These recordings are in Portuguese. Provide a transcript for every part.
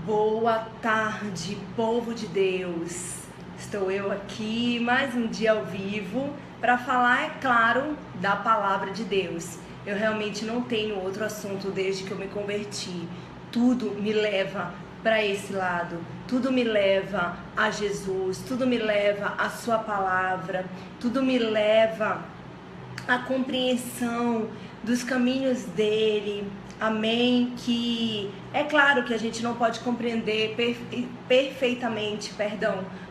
Boa tarde, povo de Deus. Estou eu aqui mais um dia ao vivo para falar, é claro, da palavra de Deus. Eu realmente não tenho outro assunto desde que eu me converti. Tudo me leva para esse lado, tudo me leva a Jesus, tudo me leva à sua palavra, tudo me leva à compreensão dos caminhos dele. Amém? Que é claro que a gente não pode compreender perfeitamente,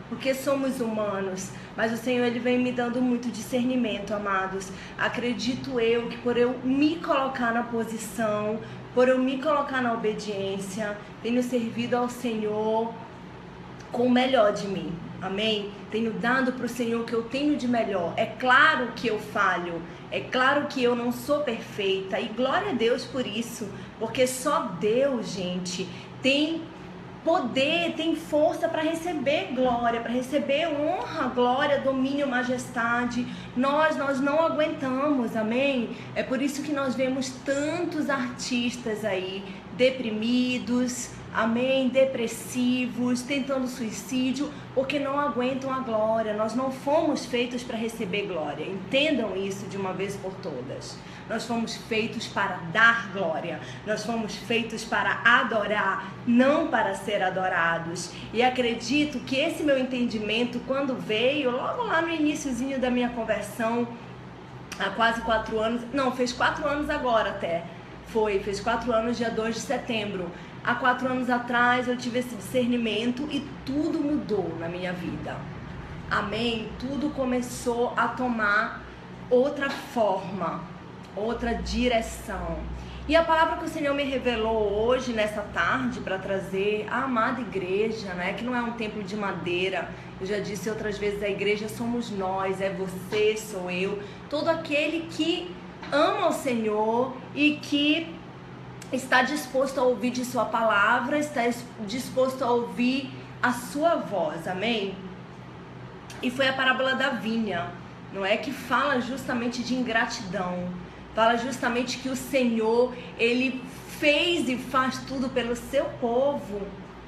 porque somos humanos, mas o Senhor ele vem me dando muito discernimento, amados. Acredito eu que por eu me colocar na posição, por eu me colocar na obediência, tenho servido ao Senhor com o melhor de mim. Amém? Tenho dado para o Senhor o que eu tenho de melhor. É claro que eu falho, é claro que eu não sou perfeita, e glória a Deus por isso, porque só Deus, gente, tem poder, tem força para receber glória, para receber honra, glória, domínio, majestade. Nós não aguentamos, amém? É por isso que nós vemos tantos artistas aí deprimidos, amém, depressivos, tentando suicídio, porque não aguentam a glória. Nós não fomos feitos para receber glória, entendam isso de uma vez por todas. Nós fomos feitos para dar glória, nós fomos feitos para adorar, não para ser adorados. E acredito que esse meu entendimento, quando veio, logo lá no iniciozinho da minha conversão, há quase 4 anos, não, fez 4 anos agora até, fez 4 anos dia 2 de setembro. Há 4 anos atrás eu tive esse discernimento e tudo mudou na minha vida. Amém? Tudo começou a tomar outra forma, outra direção. E a palavra que o Senhor me revelou hoje, nessa tarde, para trazer à amada igreja, né? Que não é um templo de madeira. Eu já disse outras vezes, a igreja somos nós, é você, sou eu. Todo aquele que ama o Senhor e que está disposto a ouvir de sua palavra, está disposto a ouvir a sua voz, amém? E foi a parábola da vinha, não é? Que fala justamente de ingratidão, fala justamente que o Senhor, ele fez e faz tudo pelo seu povo.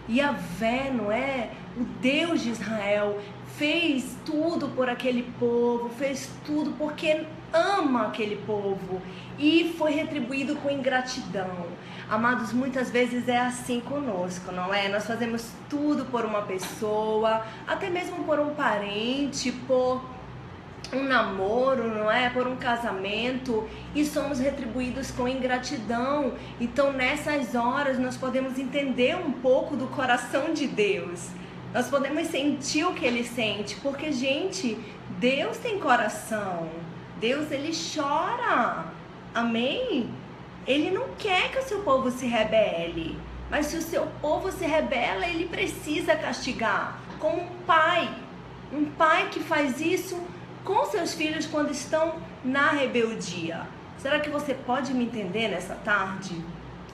Yahvé, não é? O Deus de Israel fez tudo por aquele povo, fez tudo porque ama aquele povo e foi retribuído com ingratidão. Amados, muitas vezes é assim conosco, não é? Nós fazemos tudo por uma pessoa, até mesmo por um parente, por um namoro, não é? Por um casamento, e somos retribuídos com ingratidão. Então nessas horas nós podemos entender um pouco do coração de Deus. Nós podemos sentir o que Ele sente, porque, gente, Deus tem coração. Deus, Ele chora. Amém? Ele não quer que o seu povo se rebele. Mas se o seu povo se rebela, Ele precisa castigar. Como um pai. Um pai que faz isso com seus filhos quando estão na rebeldia. Será que você pode me entender nessa tarde?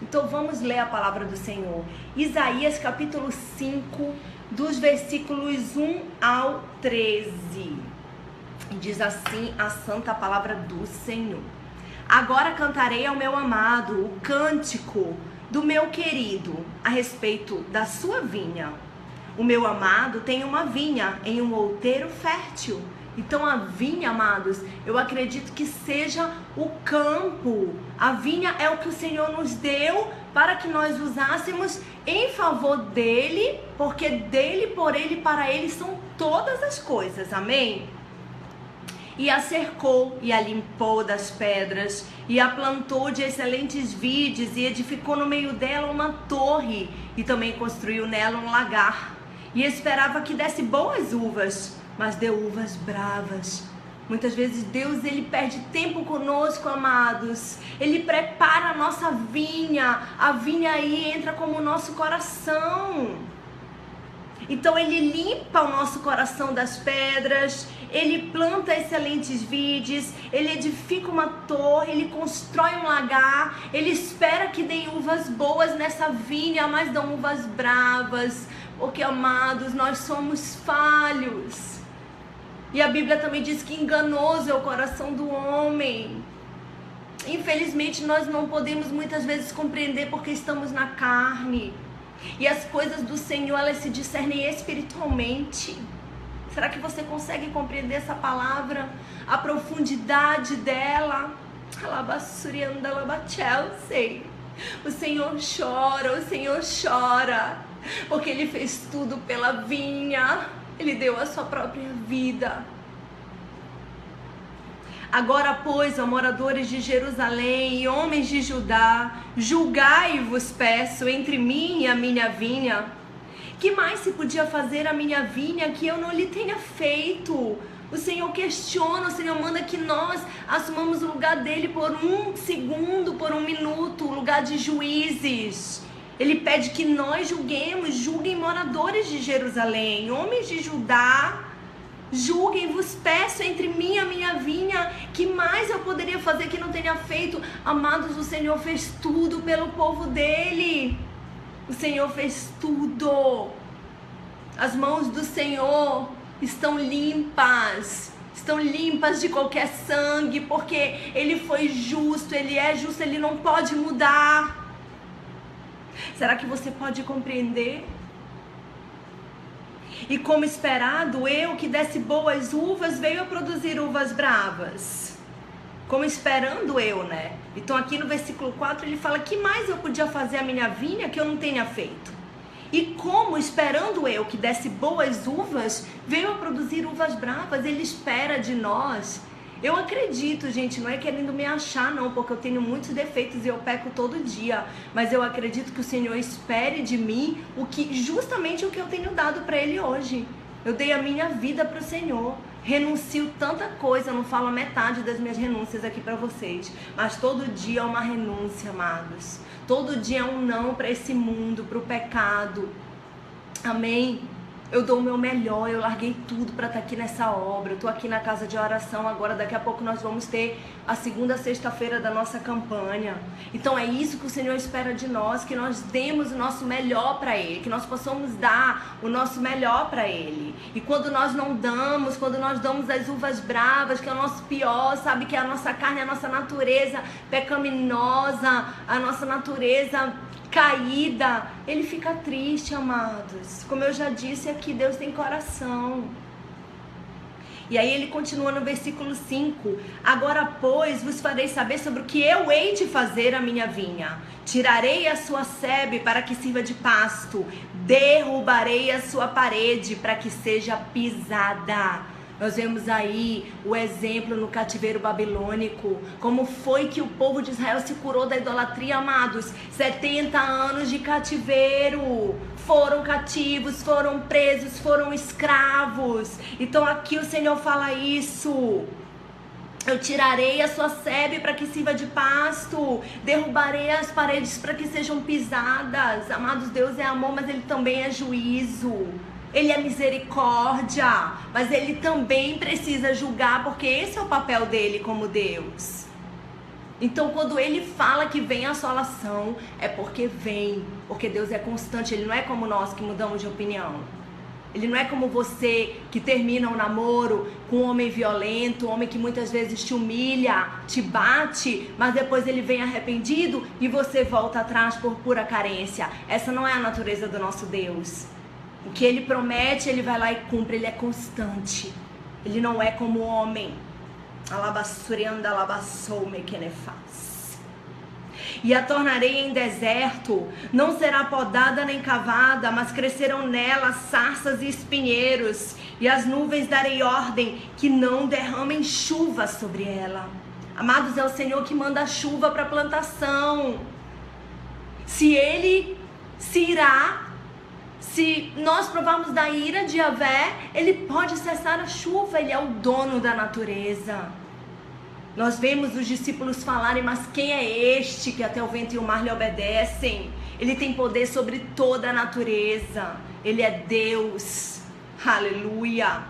Então vamos ler a palavra do Senhor. Isaías capítulo 5, dos versículos 1 ao 13. Diz assim a santa palavra do Senhor. Agora cantarei ao meu amado o cântico do meu querido a respeito da sua vinha. O meu amado tem uma vinha em um outeiro fértil. Então a vinha, amados, eu acredito que seja o campo. A vinha é o que o Senhor nos deu para que nós usássemos em favor dele, porque dele, por ele, para ele são todas as coisas, amém? E a cercou e a limpou das pedras e a plantou de excelentes vides e edificou no meio dela uma torre e também construiu nela um lagar e esperava que desse boas uvas, mas deu uvas bravas. Muitas vezes Deus, Ele perde tempo conosco, amados. Ele prepara a nossa vinha. A vinha aí entra como o nosso coração. Então Ele limpa o nosso coração das pedras. Ele planta excelentes vides. Ele edifica uma torre. Ele constrói um lagar. Ele espera que deem uvas boas nessa vinha, mas dão uvas bravas. Porque, amados, nós somos falhos. E a Bíblia também diz que enganoso é o coração do homem. Infelizmente nós não podemos muitas vezes compreender porque estamos na carne. E as coisas do Senhor, elas se discernem espiritualmente. Será que você consegue compreender essa palavra? A profundidade dela? O Senhor chora, porque Ele fez tudo pela vinha. Ele deu a sua própria vida. Agora, pois, ó moradores de Jerusalém e homens de Judá, julgai-vos, peço, entre mim e a minha vinha. Que mais se podia fazer a minha vinha que eu não lhe tenha feito? O Senhor questiona, o Senhor manda que nós assumamos o lugar dele por um segundo, por um minuto, o lugar de juízes. Ele pede que nós julguem moradores de Jerusalém, homens de Judá. Julguem-vos, peço, entre mim e a minha vinha. Que mais eu poderia fazer que não tenha feito? Amados, o Senhor fez tudo pelo povo dele. O Senhor fez tudo. As mãos do Senhor estão limpas de qualquer sangue, porque Ele foi justo, Ele é justo, Ele não pode mudar. Será que você pode compreender? E como esperado, eu que desse boas uvas, veio a produzir uvas bravas. Como esperando eu, né? Então aqui no versículo 4 ele fala, que mais eu podia fazer a minha vinha que eu não tenha feito? E como esperando eu que desse boas uvas, veio a produzir uvas bravas. Ele espera de nós. Eu acredito, gente, não é querendo me achar não, porque eu tenho muitos defeitos e eu peco todo dia, mas eu acredito que o Senhor espere de mim justamente o que eu tenho dado para Ele hoje. Eu dei a minha vida para o Senhor, renuncio tanta coisa, eu não falo a metade das minhas renúncias aqui para vocês, mas todo dia é uma renúncia, amados. Todo dia é um não para esse mundo, para o pecado. Amém? Eu dou o meu melhor, eu larguei tudo para estar aqui nessa obra. Eu estou aqui na casa de oração agora, daqui a pouco nós vamos ter a segunda sexta-feira da nossa campanha. Então é isso que o Senhor espera de nós, que nós demos o nosso melhor para Ele, que nós possamos dar o nosso melhor para Ele. E quando nós não damos, quando nós damos as uvas bravas, que é o nosso pior, sabe, que é a nossa carne, a nossa natureza pecaminosa, a nossa natureza caída, ele fica triste, amados. Como eu já disse aqui, Deus tem coração. E aí ele continua no versículo 5. Agora, pois, vos farei saber sobre o que eu hei de fazer a minha vinha. Tirarei a sua sebe para que sirva de pasto. Derrubarei a sua parede para que seja pisada. Nós vemos aí o exemplo no cativeiro babilônico, como foi que o povo de Israel se curou da idolatria, amados. 70 anos de cativeiro, foram cativos, foram presos, foram escravos. Então aqui o Senhor fala isso. Eu tirarei a sua sebe para que sirva de pasto, derrubarei as paredes para que sejam pisadas. Amados, Deus é amor, mas Ele também é juízo. Ele é misericórdia, mas Ele também precisa julgar, porque esse é o papel dele como Deus. Então quando Ele fala que vem a assolação, é porque vem, porque Deus é constante. Ele não é como nós que mudamos de opinião. Ele não é como você que termina um namoro com um homem violento, um homem que muitas vezes te humilha, te bate, mas depois ele vem arrependido e você volta atrás por pura carência. Essa não é a natureza do nosso Deus. O que Ele promete, Ele vai lá e cumpre. Ele é constante. Ele não é como o homem. E a tornarei em deserto, não será podada nem cavada, mas crescerão nela sarças e espinheiros, e as nuvens darei ordem que não derramem chuva sobre ela. Amados, é o Senhor que manda a chuva para a plantação. Se Ele se irá, se nós provarmos da ira de Yahvé, Ele pode cessar a chuva. Ele é o dono da natureza. Nós vemos os discípulos falarem, mas quem é este que até o vento e o mar lhe obedecem? Ele tem poder sobre toda a natureza. Ele é Deus. Aleluia.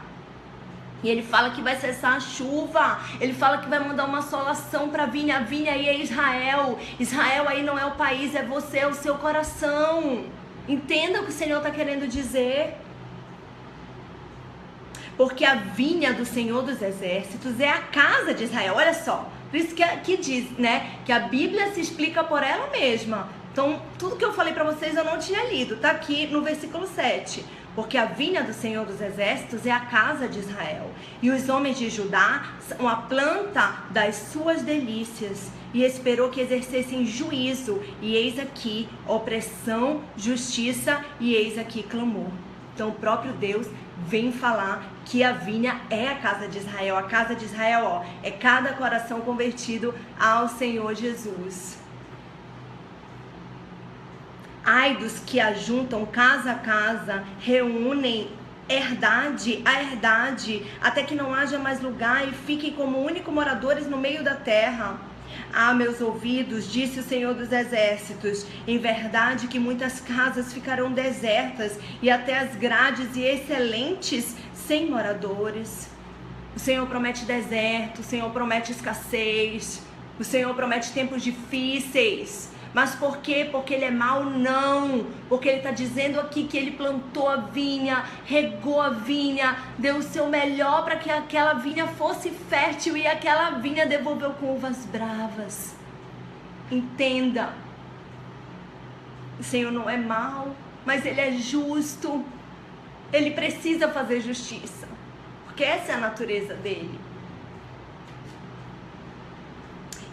E Ele fala que vai cessar a chuva. Ele fala que vai mandar uma assolação para a vinha. A vinha aí é Israel. Israel aí não é o país, é você, é o seu coração. Entenda o que o Senhor está querendo dizer. Porque a vinha do Senhor dos Exércitos é a casa de Israel. Olha só, por isso que aqui diz, né, que a Bíblia se explica por ela mesma. Então, tudo que eu falei para vocês eu não tinha lido. Tá aqui no versículo 7. Porque a vinha do Senhor dos Exércitos é a casa de Israel. E os homens de Judá são a planta das suas delícias. E esperou que exercessem juízo. E eis aqui opressão, justiça, e eis aqui clamor. Então, o próprio Deus vem falar que a vinha é a casa de Israel. A casa de Israel, ó, é cada coração convertido ao Senhor Jesus. Ai dos que ajuntam casa a casa, reúnem herdade a herdade, até que não haja mais lugar e fiquem como únicos moradores no meio da terra. Ah, meus ouvidos, disse o Senhor dos Exércitos, em verdade que muitas casas ficarão desertas e até as grades e excelentes sem moradores. O Senhor promete deserto, o Senhor promete escassez, o Senhor promete tempos difíceis. Mas por quê? Porque Ele é mau? Não. Porque Ele está dizendo aqui que Ele plantou a vinha, regou a vinha, deu o seu melhor para que aquela vinha fosse fértil e aquela vinha devolveu com uvas bravas. Entenda. O Senhor não é mau, mas Ele é justo. Ele precisa fazer justiça, porque essa é a natureza dEle.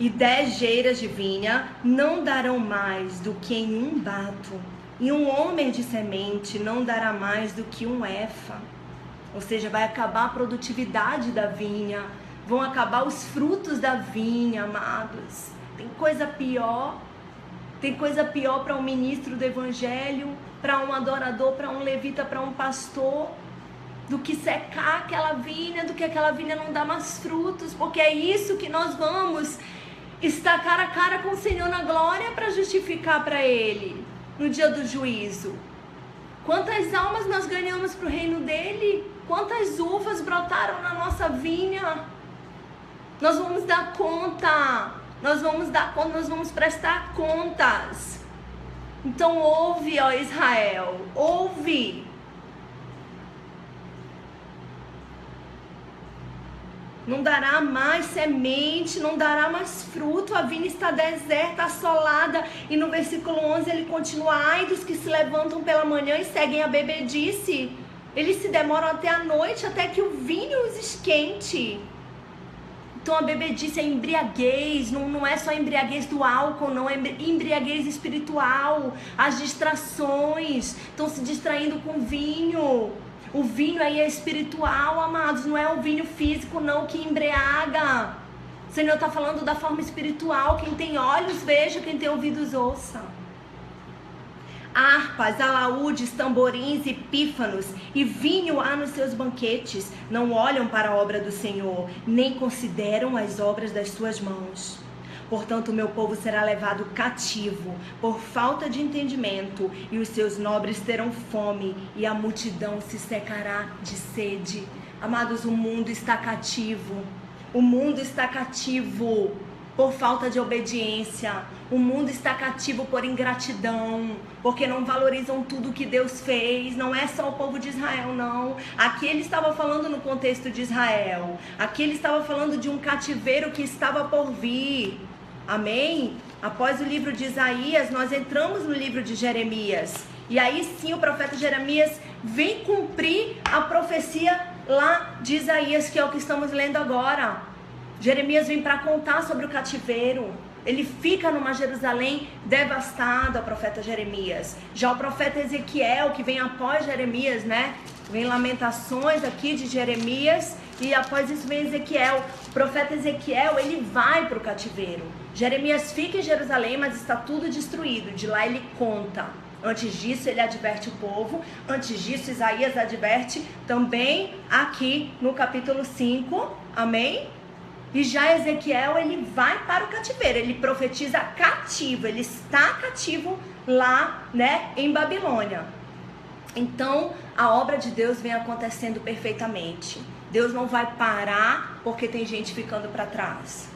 E 10 geiras de vinha não darão mais do que em um bato, e um homem de semente não dará mais do que um efa. Ou seja, vai acabar a produtividade da vinha, vão acabar os frutos da vinha, amados. Tem coisa pior para um ministro do evangelho, para um adorador, para um levita, para um pastor, do que secar aquela vinha, do que aquela vinha não dar mais frutos, porque é isso que nós vamos estar cara a cara com o Senhor na glória para justificar para Ele no dia do juízo. Quantas almas nós ganhamos para o reino dEle? Quantas uvas brotaram na nossa vinha? Nós vamos dar conta, nós vamos prestar contas. Então ouve, ó Israel, ouve. Não dará mais semente, não dará mais fruto, a vinha está deserta, assolada. E no versículo 11 ele continua: ai dos que se levantam pela manhã e seguem a bebedice. Eles se demoram até a noite, até que o vinho os esquente. Então a bebedice é embriaguez, não é só embriaguez do álcool, não, é embriaguez espiritual. As distrações, estão se distraindo com vinho. O vinho aí é espiritual, amados, não é o vinho físico não que embriaga. O Senhor está falando da forma espiritual. Quem tem olhos veja, quem tem ouvidos ouça. Harpas, alaúdes, tamborins e pífanos e vinho há nos seus banquetes. Não olham para a obra do Senhor, nem consideram as obras das suas mãos. Portanto, o meu povo será levado cativo por falta de entendimento, e os seus nobres terão fome, e a multidão se secará de sede. Amados, o mundo está cativo. O mundo está cativo por falta de obediência. O mundo está cativo por ingratidão, porque não valorizam tudo que Deus fez. Não é só o povo de Israel, não. Aqui ele estava falando no contexto de Israel. Aqui ele estava falando de um cativeiro que estava por vir. Amém? Após o livro de Isaías, nós entramos no livro de Jeremias. E aí sim o profeta Jeremias vem cumprir a profecia lá de Isaías, que é o que estamos lendo agora. Jeremias vem para contar sobre o cativeiro. Ele fica numa Jerusalém devastada, o profeta Jeremias. Já o profeta Ezequiel, que vem após Jeremias, né? Vem Lamentações aqui de Jeremias, e após isso vem Ezequiel. O profeta Ezequiel, ele vai para o cativeiro. Jeremias fica em Jerusalém, mas está tudo destruído. De lá ele conta. Antes disso ele adverte o povo. Antes disso Isaías adverte também aqui no capítulo 5. Amém? E já Ezequiel, ele vai para o cativeiro. Ele profetiza cativo. Ele está cativo lá, né, em Babilônia. Então a obra de Deus vem acontecendo perfeitamente. Deus não vai parar porque tem gente ficando para trás.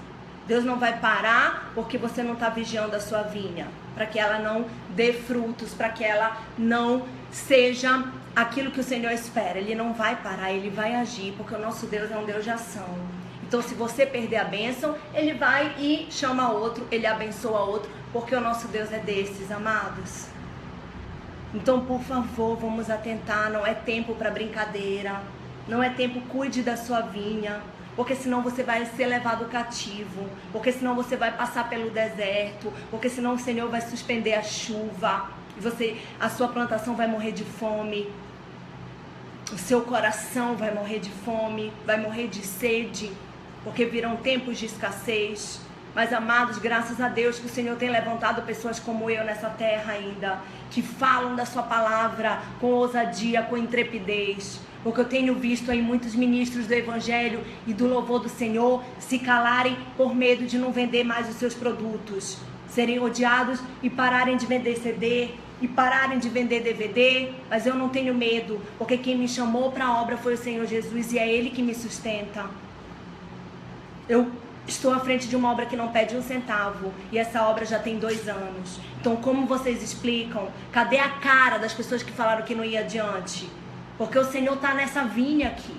Deus não vai parar porque você não está vigiando a sua vinha, para que ela não dê frutos, para que ela não seja aquilo que o Senhor espera. Ele não vai parar, Ele vai agir, porque o nosso Deus é um Deus de ação. Então, se você perder a bênção, ele vai e chama outro, ele abençoa outro, porque o nosso Deus é desses, amados. Então, por favor, vamos atentar, não é tempo para brincadeira, não é tempo, cuide da sua vinha, porque senão você vai ser levado cativo, porque senão você vai passar pelo deserto, porque senão o Senhor vai suspender a chuva, e a sua plantação vai morrer de fome, o seu coração vai morrer de fome, vai morrer de sede, porque virão tempos de escassez. Mas, amados, graças a Deus que o Senhor tem levantado pessoas como eu nessa terra ainda, que falam da sua palavra com ousadia, com intrepidez. Porque eu tenho visto aí muitos ministros do Evangelho e do louvor do Senhor se calarem por medo de não vender mais os seus produtos, serem odiados e pararem de vender CD e pararem de vender DVD. Mas eu não tenho medo, porque quem me chamou para a obra foi o Senhor Jesus e é Ele que me sustenta. Eu estou à frente de uma obra que não pede um centavo, e essa obra já tem 2 anos. Então, como vocês explicam? Cadê a cara das pessoas que falaram que não ia adiante? Porque o Senhor está nessa vinha aqui.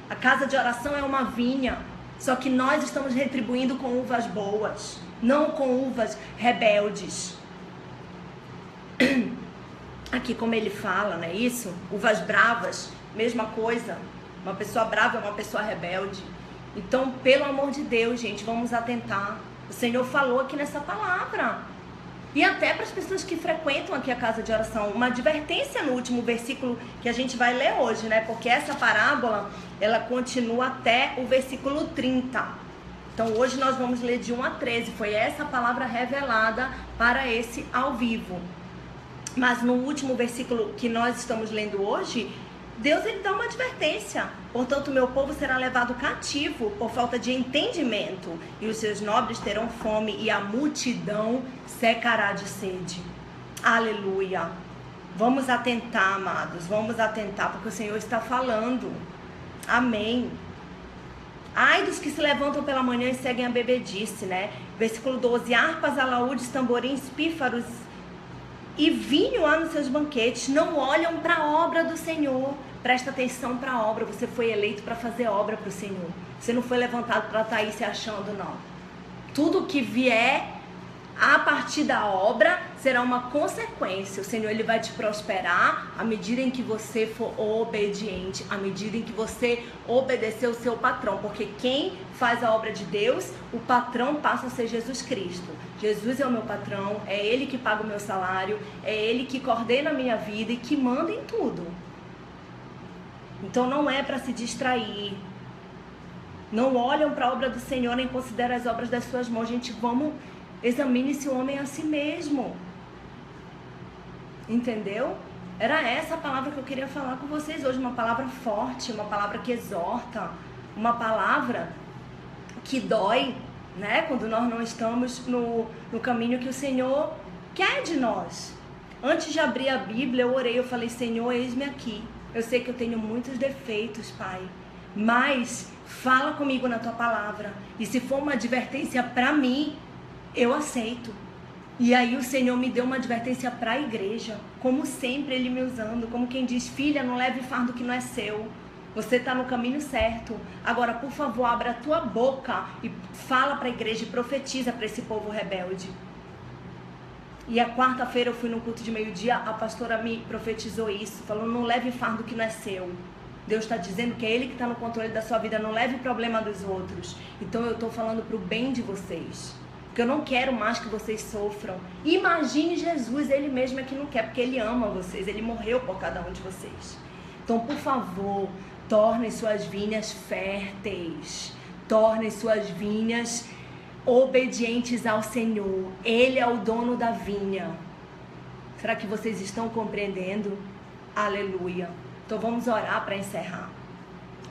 A casa de oração é uma vinha, só que nós estamos retribuindo com uvas boas, não com uvas rebeldes. Aqui, como ele fala, não é isso? Uvas bravas, mesma coisa. Uma pessoa brava é uma pessoa rebelde. Então, pelo amor de Deus, gente, vamos atentar. O Senhor falou aqui nessa palavra. E até para as pessoas que frequentam aqui a casa de oração, uma advertência no último versículo que a gente vai ler hoje, né? Porque essa parábola, ela continua até o versículo 30. Então, hoje nós vamos ler de 1 a 13. Foi essa palavra revelada para esse ao vivo. Mas no último versículo que nós estamos lendo hoje, Deus, ele dá uma advertência. Portanto, meu povo será levado cativo por falta de entendimento, e os seus nobres terão fome, e a multidão secará de sede. Aleluia. Vamos atentar, amados, vamos atentar, porque o Senhor está falando. Amém. Ai dos que se levantam pela manhã e seguem a bebedice, né? Versículo 12. Harpas, alaúdes, tamborins, pífaros e vinho há nos seus banquetes, não olham para a obra do Senhor. Presta atenção para a obra. Você foi eleito para fazer obra para o Senhor. Você não foi levantado para estar aí se achando, não. Tudo que vier a partir da obra será uma consequência. O Senhor, ele vai te prosperar à medida em que você for obediente, à medida em que você obedecer o seu patrão, porque quem faz a obra de Deus, o patrão passa a ser Jesus Cristo. Jesus é o meu patrão, é Ele que paga o meu salário, é Ele que coordena a minha vida e que manda em tudo. Então não é para se distrair. Não olham para a obra do Senhor nem consideram as obras das suas mãos. Gente, vamos, examine esse homem a si mesmo. Entendeu? Era essa a palavra que eu queria falar com vocês hoje. Uma palavra forte, uma palavra que exorta, uma palavra que dói, né? Quando nós não estamos no caminho que o Senhor quer de nós. Antes de abrir a Bíblia, eu orei, eu falei: Senhor, eis-me aqui. Eu sei que eu tenho muitos defeitos, Pai, mas fala comigo na Tua palavra. E se for uma advertência para mim, eu aceito. E aí o Senhor me deu uma advertência para a igreja, como sempre Ele me usando, como quem diz: filha, não leve fardo que não é seu. Você está no caminho certo. Agora, por favor, abra a tua boca e fala para a igreja e profetiza para esse povo rebelde. E a quarta-feira eu fui no culto de meio-dia, a pastora me profetizou isso, falou: não leve fardo que não é seu. Deus está dizendo que é Ele que está no controle da sua vida, não leve o problema dos outros. Então eu estou falando para o bem de vocês, porque eu não quero mais que vocês sofram. Imagine Jesus, Ele mesmo é que não quer, porque Ele ama vocês, Ele morreu por cada um de vocês. Então, por favor, tornem suas vinhas férteis, tornem suas vinhas obedientes ao Senhor. Ele é o dono da vinha. Será que vocês estão compreendendo? Aleluia. Então vamos orar para encerrar.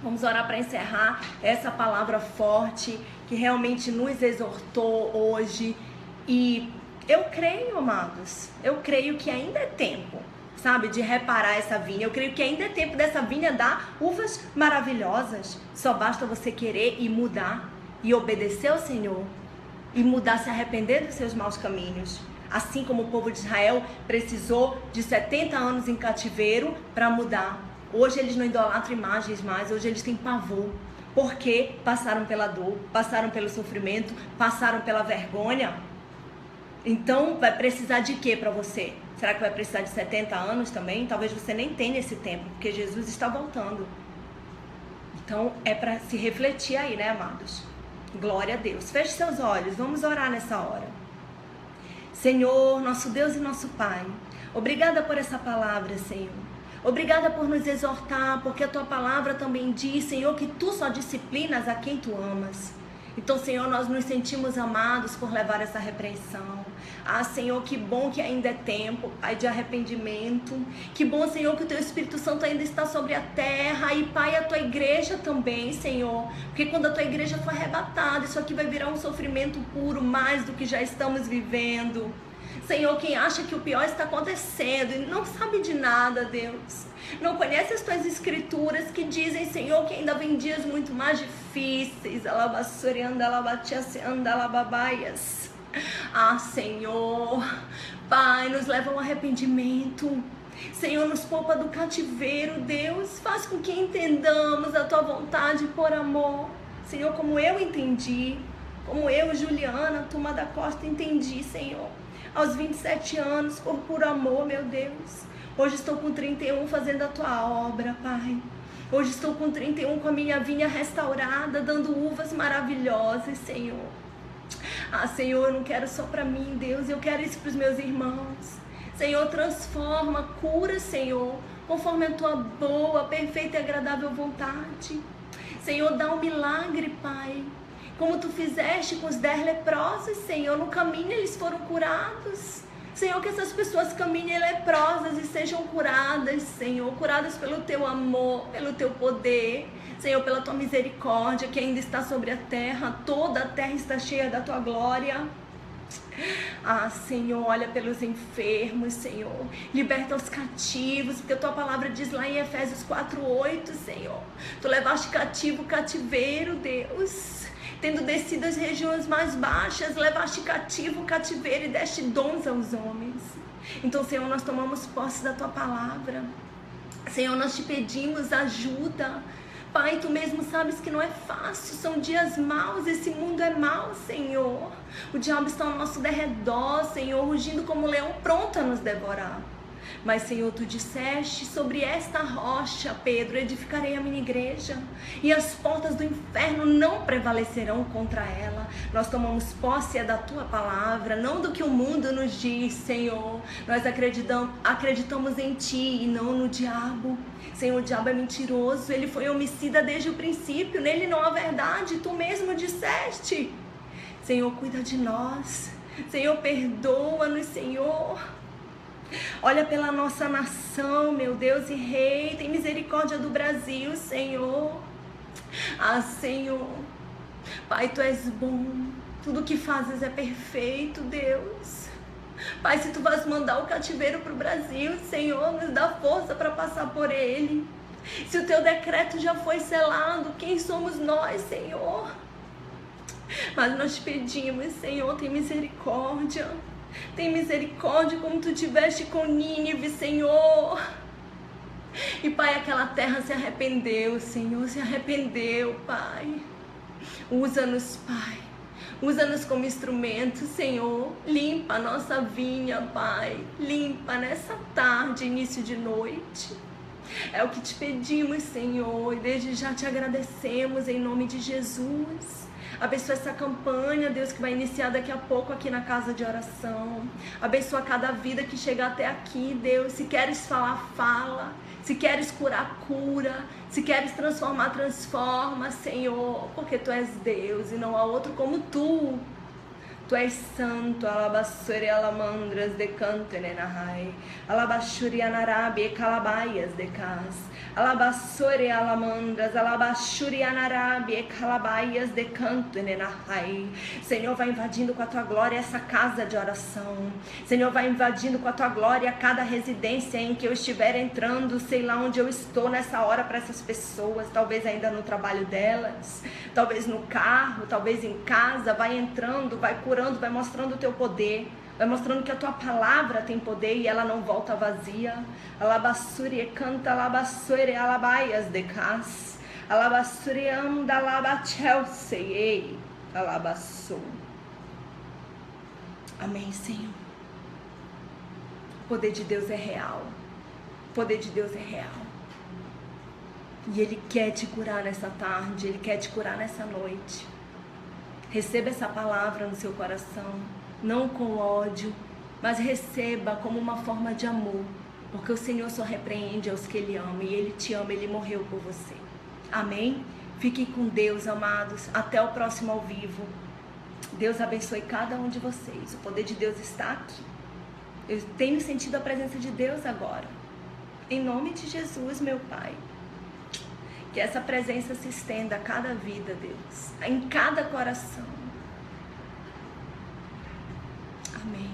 Vamos orar para encerrar essa palavra forte que realmente nos exortou hoje. E eu creio, amados, eu creio que ainda é tempo, sabe, de reparar essa vinha. Eu creio que ainda é tempo dessa vinha dar uvas maravilhosas. Só basta você querer e mudar e obedecer ao Senhor e mudar, se arrepender dos seus maus caminhos. Assim como o povo de Israel precisou de 70 anos em cativeiro para mudar. Hoje eles não idolatram imagens mais, hoje eles têm pavor. porque passaram pela dor, passaram pelo sofrimento, passaram pela vergonha. Então vai precisar de quê para você? Será que vai precisar de 70 anos também? Talvez você nem tenha esse tempo, porque Jesus está voltando. Então é para se refletir aí, né, amados? Glória a Deus. Feche seus olhos, vamos orar nessa hora. Senhor, nosso Deus e nosso Pai, obrigada por essa palavra, Senhor. Obrigada por nos exortar, porque a tua palavra também diz, Senhor, que tu só disciplinas a quem tu amas. Então, Senhor, nós nos sentimos amados por levar essa repreensão. Ah, Senhor, que bom que ainda é tempo, Pai, de arrependimento. Que bom, Senhor, que o Teu Espírito Santo ainda está sobre a terra. E, Pai, a Tua igreja também, Senhor. Porque quando a Tua igreja for arrebatada, isso aqui vai virar um sofrimento puro, mais do que já estamos vivendo. Senhor, quem acha que o pior está acontecendo e não sabe de nada, Deus, não conhece as tuas escrituras que dizem, Senhor, que ainda vem dias muito mais difíceis. Ah, Senhor, Pai, nos leva ao arrependimento. Senhor, nos poupa do cativeiro, Deus, faz com que entendamos a tua vontade por amor. Senhor, como eu entendi, como eu, Juliana, Turma da Costa, entendi, Senhor. Aos 27 anos, por amor, meu Deus. Hoje estou com 31 fazendo a tua obra, Pai. Hoje estou com 31 com a minha vinha restaurada, dando uvas maravilhosas, Senhor. Ah, Senhor, eu não quero só para mim, Deus, eu quero isso para os meus irmãos. Senhor, transforma, cura, Senhor, conforme a tua boa, perfeita e agradável vontade. Senhor, dá um milagre, Pai. Como tu fizeste com os 10 leprosos, Senhor, no caminho eles foram curados. Senhor, que essas pessoas caminhem leprosas e sejam curadas, Senhor, curadas pelo teu amor, pelo teu poder, Senhor, pela tua misericórdia que ainda está sobre a terra, toda a terra está cheia da tua glória. Ah, Senhor, olha pelos enfermos, Senhor, liberta os cativos, porque a tua palavra diz lá em Efésios 4:8, Senhor, tu levaste cativo o cativeiro, Deus. Tendo descido as regiões mais baixas, levaste cativo o cativeiro e deste dons aos homens. Então, Senhor, nós tomamos posse da tua palavra. Senhor, nós te pedimos ajuda. Pai, tu mesmo sabes que não é fácil, são dias maus, esse mundo é mau, Senhor. O diabo está ao nosso derredor, Senhor, rugindo como um leão, pronto a nos devorar. Mas, Senhor, tu disseste, sobre esta rocha, Pedro, edificarei a minha igreja, e as portas do inferno não prevalecerão contra ela. Nós tomamos posse da tua palavra, não do que o mundo nos diz, Senhor. Nós acreditamos em ti e não no diabo. Senhor, o diabo é mentiroso, ele foi homicida desde o princípio, nele não há verdade, tu mesmo disseste. Senhor, cuida de nós. Senhor, perdoa-nos, Senhor. Olha pela nossa nação, meu Deus e Rei, tem misericórdia do Brasil, Senhor. Ah, Senhor, Pai, tu és bom, tudo que fazes é perfeito, Deus. Pai, se tu vais mandar o cativeiro para o Brasil, Senhor, nos dá força para passar por ele. Se o teu decreto já foi selado, quem somos nós, Senhor? Mas nós te pedimos, Senhor, tem misericórdia. Tem misericórdia como tu tiveste com Nínive, Senhor. E, Pai, aquela terra se arrependeu, Senhor, se arrependeu, Pai. Usa-nos, Pai. Usa-nos como instrumento, Senhor. Limpa a nossa vinha, Pai. Limpa nessa tarde, início de noite. É o que te pedimos, Senhor. E desde já te agradecemos em nome de Jesus. Abençoa essa campanha, Deus, que vai iniciar daqui a pouco aqui na casa de oração. Abençoa cada vida que chega até aqui, Deus. Se queres falar, fala. Se queres curar, cura. Se queres transformar, transforma, Senhor. Porque tu és Deus e não há outro como tu. Tu és santo, alabassore alamandras de cantenenahai, alabassuri anarabi calabaias de cas, alabassore alamandras, alabassuri anarabi calabaias de cantenenahai. Senhor, vai invadindo com a tua glória essa casa de oração. Senhor, vai invadindo com a tua glória cada residência em que eu estiver entrando, sei lá onde eu estou nessa hora para essas pessoas, talvez ainda no trabalho delas, talvez no carro, talvez em casa, vai entrando, vai curando, vai mostrando o teu poder, vai mostrando que a tua palavra tem poder e ela não volta vazia. Alabassuri canta alabassure alabaias de cas, Alabassuriam da labachelsei. Alabassou. Amém, Senhor. O poder de Deus é real. O poder de Deus é real. E Ele quer te curar nessa tarde. Ele quer te curar nessa noite. Receba essa palavra no seu coração. Não com ódio, mas receba como uma forma de amor. Porque o Senhor só repreende aos que Ele ama. E Ele te ama, Ele morreu por você. Amém? Fiquem com Deus, amados. Até o próximo ao vivo. Deus abençoe cada um de vocês. O poder de Deus está aqui. Eu tenho sentido a presença de Deus agora. Em nome de Jesus, meu Pai. Que essa presença se estenda a cada vida, Deus. Em cada coração. Amém.